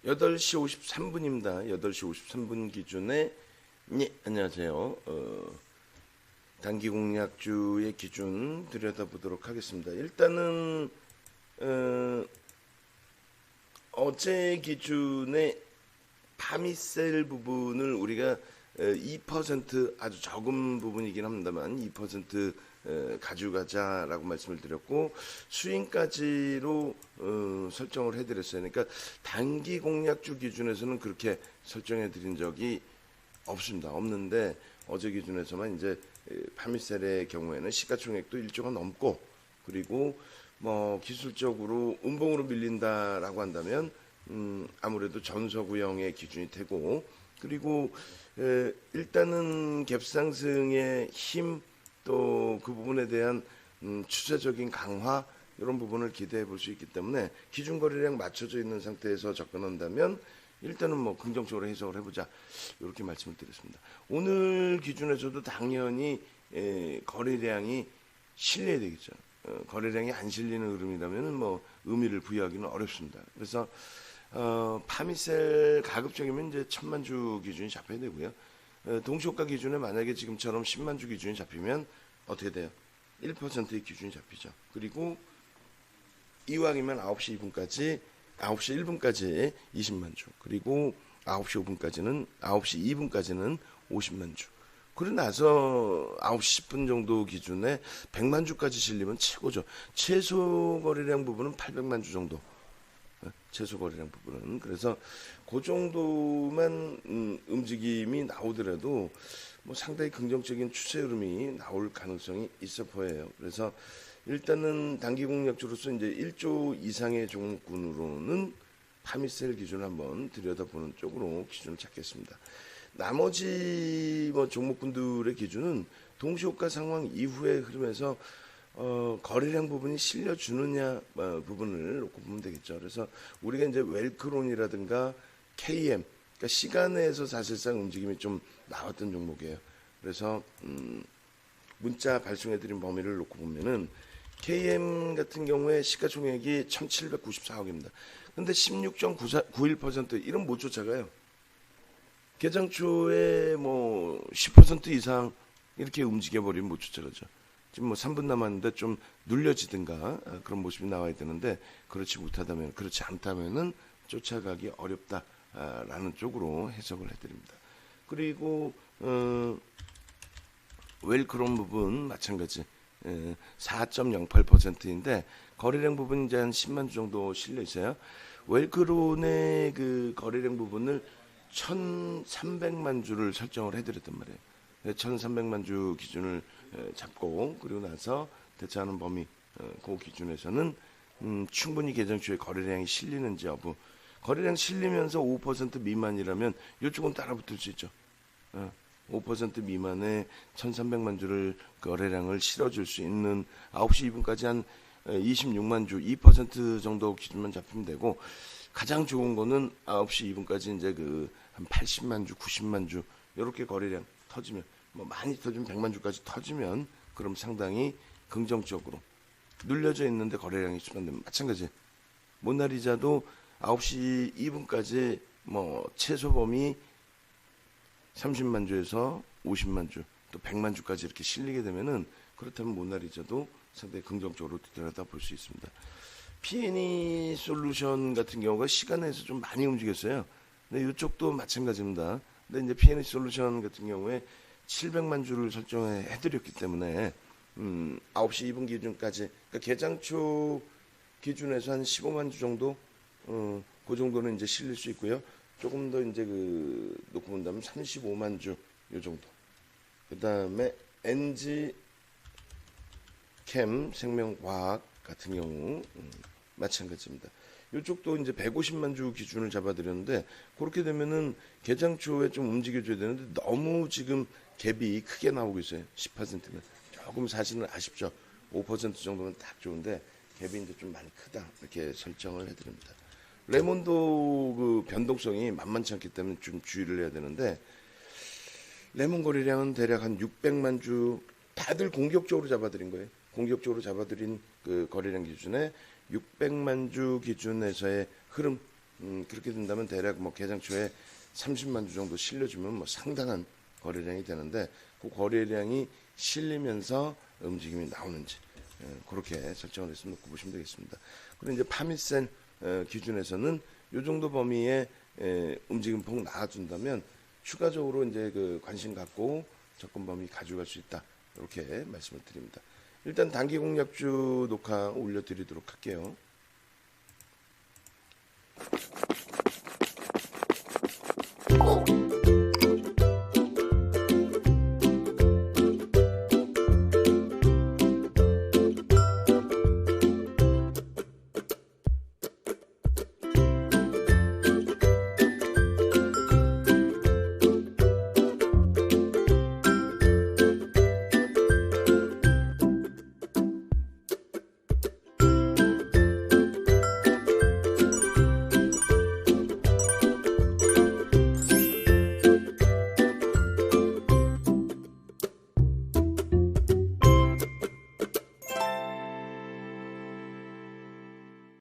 8시 53분입니다. 8시 53분 기준에 안녕하세요. 단기 공략주의 기준 들여다보도록 하겠습니다. 일단은 어제 기준에 파미셀 부분을 우리가 2% 아주 적은 부분이긴 합니다만 2% 가져가자라고 말씀을 드렸고 스윙까지로 설정을 해드렸어요. 그러니까 단기 공략주 기준에서는 그렇게 설정해 드린 적이 없는데 어제 기준에서만 이제 파미셀의 경우에는 시가총액도 1조가 넘고 그리고 뭐 기술적으로 음봉으로 밀린다라고 한다면 아무래도 전서구형의 기준이 되고 그리고 일단은 갭상승의 힘 또 그 부분에 대한 추세적인 강화 이런 부분을 기대해 볼 수 있기 때문에 기준 거래량 맞춰져 있는 상태에서 접근한다면 일단은 뭐 긍정적으로 해석을 해보자 이렇게 말씀을 드렸습니다. 오늘 기준에서도 당연히 거래량이 실려야 되겠죠. 거래량이 안 실리는 흐름이라면 뭐 의미를 부여하기는 어렵습니다. 그래서 파미셀 가급적이면 이제 1000만 주 기준이 잡혀야 되고요. 동시호가 기준에 만약에 지금처럼 10만 주 기준이 잡히면 어떻게 돼요? 1%의 기준이 잡히죠. 그리고 이왕이면 9시 2분까지 9시 1분까지 20만 주 그리고 9시 5분까지는 9시 2분까지는 50만 주 그러고 나서 9시 10분 정도 기준에 100만 주까지 실리면 최고죠. 최소 거래량 부분은 800만 주 정도 최소 거래량 부분은 그래서 그 정도만 움직임이 나오더라도 뭐 상당히 긍정적인 추세 흐름이 나올 가능성이 있어 보여요. 그래서 일단은 단기 공략주로서 이제 1조 이상의 종목군으로는 파미셀 기준을 한번 들여다보는 쪽으로 기준을 잡겠습니다. 나머지 뭐 종목군들의 기준은 동시호가 상황 이후의 흐름에서 거래량 부분이 실려주느냐 부분을 놓고 보면 되겠죠. 그래서 우리가 이제 웰크론이라든가 KM, 그러니까 시간에서 사실상 움직임이 좀 나왔던 종목이에요. 그래서 문자 발송해드린 범위를 놓고 보면은 KM 같은 경우에 시가총액이 1794억입니다. 근데 16.91% 이런 못 쫓아가요. 개장 초에 뭐 10% 이상 이렇게 움직여버리면 못 쫓아가죠. 지금 뭐 3분 남았는데 좀 눌려지든가 그런 모습이 나와야 되는데 그렇지 않다면은 쫓아가기 어렵다라는 쪽으로 해석을 해드립니다. 그리고 웰크론 부분 마찬가지 4.08%인데 거래량 부분이 이제 한 10만 주 정도 실려 있어요. 웰크론의 그 거래량 부분을 1,300만 주를 설정을 해드렸단 말이에요. 1,300만 주 기준을 잡고 그리고 나서 대처하는 범위 그 기준에서는 충분히 개정주에 거래량이 실리는지 여부 거래량 실리면서 5% 미만이라면 이쪽은 따라붙을 수 있죠. 5% 미만의 1,300만 주를 거래량을 실어줄 수 있는 9시 2분까지 한 26만 주 2% 정도 기준만 잡히면 되고 가장 좋은 거는 9시 2분까지 이제 그 한 80만 주, 90만 주 이렇게 거래량 터지면 뭐 많이 터지면 100만 주까지 터지면 그럼 상당히 긍정적으로 눌려져 있는데 거래량이 수반되면 마찬가지. 모나리자도 9시 2분까지 뭐 최소 범위 30만 주에서 50만 주, 또 100만 주까지 이렇게 실리게 되면은 그렇다면 모나리자도 상당히 긍정적으로 들여다 볼 수 있습니다. P&E 솔루션 같은 경우가 시간에서 좀 많이 움직였어요. 근데 이쪽도 마찬가지입니다. 근데 이제 P&E 솔루션 같은 경우에 700만 주를 설정해 드렸기 때문에 9시 2분 기준까지 그러니까 개장초 기준에서 한 15만 주 정도 그 정도는 이제 실릴 수 있고요. 조금 더 이제 그 놓고 본다면 35만 주 요 정도. 그다음에 NG 캠 생명과학 같은 경우 마찬가지입니다. 이쪽도 이제 150만 주 기준을 잡아드렸는데 그렇게 되면은 개장 초에 좀 움직여줘야 되는데 너무 지금 갭이 크게 나오고 있어요. 10%면 조금 사실은 아쉽죠. 5% 정도면 딱 좋은데 갭이 이제 좀 많이 크다 이렇게 설정을 해드립니다. 레몬도 그 변동성이 만만치 않기 때문에 좀 주의를 해야 되는데 레몬 거래량은 대략 한 600만 주 다들 공격적으로 잡아드린 거예요. 공격적으로 잡아드린 그 거래량 기준에 600만 주 기준에서의 흐름 그렇게 된다면 대략 뭐 개장 초에 30만 주 정도 실려주면 뭐 상당한 거래량이 되는데 그 거래량이 실리면서 움직임이 나오는지 그렇게 설정을 해서 놓고 보시면 되겠습니다. 그리고 이제 파미센 기준에서는 이 정도 범위의 움직임폭 나와준다면 추가적으로 이제 그 관심 갖고 접근 범위 가져갈 수 있다. 이렇게 말씀을 드립니다. 일단 단기 공략주 녹화 올려드리도록 할게요.